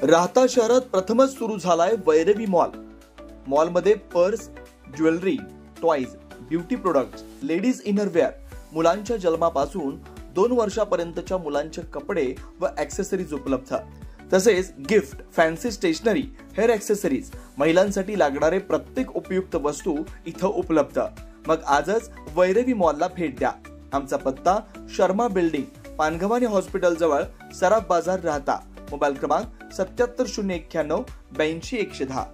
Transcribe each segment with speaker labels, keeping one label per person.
Speaker 1: राहता शहरात प्रथमच सुरू झालाय वैरवी मॉल। मॉलमध्ये purse, jewellery, toys, beauty products, ladies innerwear, मुलांच्या जन्मापासून 2 वर्षापर्यंतच्या मुलांचे कपडे व ॲक्सेसरीज उपलब्ध, तसेच gift, fancy stationery, hair accessories, महिलांसाठी लागणारे प्रत्येक उपयुक्त वस्तू इथं उपलब्ध। मग आजच वैरवी मॉलला भेट द्या। आमचा पत्ता शर्मा बिल्डिंग, पानगव्हाणी हॉस्पिटल जवळ, सराफ बाजार, राहता। मोबाईल क्रमांक 7709928110।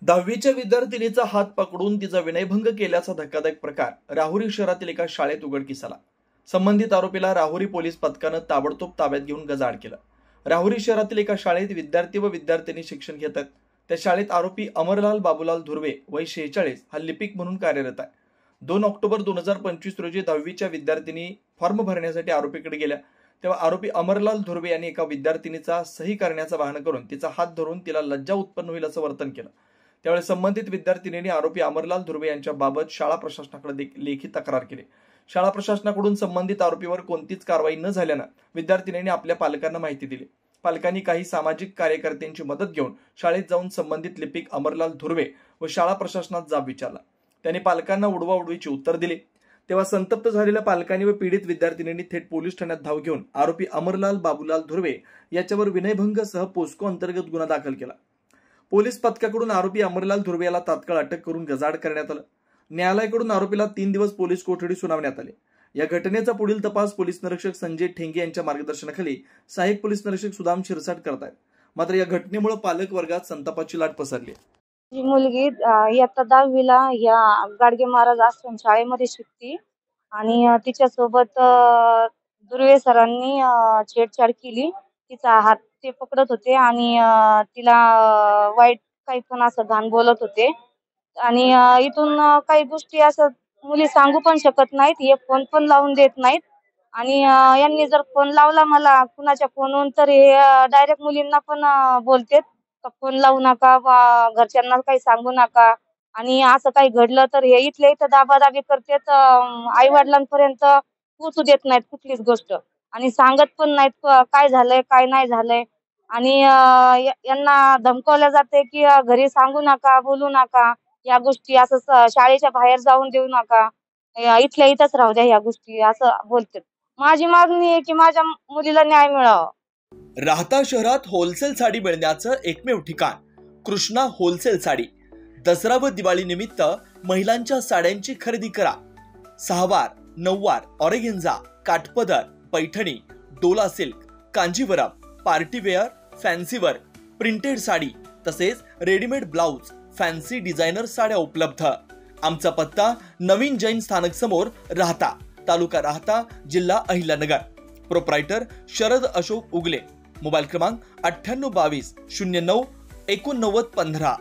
Speaker 1: 10वीच्या विद्यार्थिनीचा हात पकडून तिचा विनयभंग केल्याचा धक्कादायक प्रकार राहुरी शहरातील एका शाळेत उघडकीस आला। संबंधित आरोपीला राहुरी पोलीस पथकानं ताबडतोब ताब्यात घेऊन गजाआड केलं। राहुरी शहरातील एका शाळेत विद्यार्थी व विद्यार्थिनी शिक्षण घेत आहेत। त्या शाळेत आरोपी अमरलाल बाबूलाल धुर्वे वय 46 हा लिपिक म्हणून कार्यरत आहे। 2 ऑक्टोबर 2025 रोजी 10वीच्या विद्यार्थिनी फॉर्म भरण्यासाठी आरोपीकडे गेल्या, तेव्हा आरोपी अमरलाल धुर्वे यांनी एका विद्यार्थिनीचा सही करण्याचा बहाणा करून तिचा हात धरून तिला लज्जा उत्पन्न होईल असं वर्तन केलं। त्यावेळी संबंधित विद्यार्थिनीने आरोपी अमरलाल धुर्वे यांच्या बाबत शाळा प्रशासनाकडे लेखी तक्रार केली। शाळा प्रशासनाकडून संबंधित आरोपीवर कोणतीच कारवाई न झाल्यानं विद्यार्थिनीने आपल्या पालकांना माहिती दिली। पालकांनी काही सामाजिक कार्यकर्त्यांची मदत घेऊन शाळेत जाऊन संबंधित लिपिक अमरलाल धुर्वे व शाळा प्रशासनात जाब विचारला। त्यांनी पालकांना उडवाउडवीची उत्तर दिली। तेव्हा संतप्त झालेल्या पालकांनी व पीडित विद्यार्थिनींनी थेट पोलीस ठाण्यात धाव घेऊन आरोपी अमरलाल बाबूलाल धुर्वे याच्यावर विनयभंग सह पोस्को अंतर्गत गुन्हा दाखल केला। पोलीस पथकाकडून आरोपी अमरलाल धुर्वे याला तात्काळ अटक करून गजाआड करण्यात आलं। न्यायालयाकडून आरोपीला 3 दिवस पोलीस कोठडी सुनावण्यात आली। या घटनेचा पुढील तपास पोलीस निरीक्षक संजय ठेंगे यांच्या मार्गदर्शनाखाली सहाय्यक पोलीस निरीक्षक सुदाम शिरसाट करतायत। मात्र या घटनेमुळे पालक वर्गात संतापाची लाट पसरली।
Speaker 2: ही मुलगी इयत्ता 10वीला या गाडगे महाराज आश्रम शाळेमध्ये शिकते आणि तिच्यासोबत दुर्वे सरांनी छेडछाड केली। तिचा हात ते पकडत होते आणि तिला वाईट काही पण असं घाण बोलत होते आणि इथून काही गोष्टी असं मुली सांगू पण शकत नाहीत, हे फोन पण लावून देत नाहीत आणि यांनी जर फोन लावला मला कुणाच्या फोनवरून तर हे डायरेक्ट मुलींना पण बोलतेत फोन लावू नका, घरच्यांना काही सांगू नका आणि असं काही घडलं तर हे इथल्या इथं दाबादाबी करतात, आई वडिलांपर्यंत पोहोचू देत नाहीत कुठलीच गोष्ट आणि सांगत पण नाहीत काय झालंय काय नाही झालंय आणि यांना धमकावलं जाते की घरी सांगू नका, बोलू नका, या गोष्टी असं शाळेच्या बाहेर जाऊन देऊ नका, इथल्या इथंच राहू द्या, या गोष्टी असं बोलतात। माझी मागणी आहे की माझ्या मुलीला न्याय मिळावा।
Speaker 1: राहता शहरात होलसेल साडी मिळण्याचं एकमेव ठिकाण कृष्णा होलसेल साडी। दसरा व दिवाळी निमित्त महिलांच्या साड्यांची खरेदी करा। 6 वार, 9 वार, ऑरेगेन्झा, काठपदर, Paithani, Dola silk, Kanjeevaram, party wear, fancy wear, printed sari तसेच रेडीमेड ब्लाउज, फॅन्सी डिझायनर साड्या उपलब्ध। आमचा पत्ता नवीन जैन स्थानक समोर, राहता, तालुका राहता, जिल्हा अहिल्यानगर। प्रोप्रायटर शरद अशोक उगले। मोबाईल क्रमांक 9822 09 8915।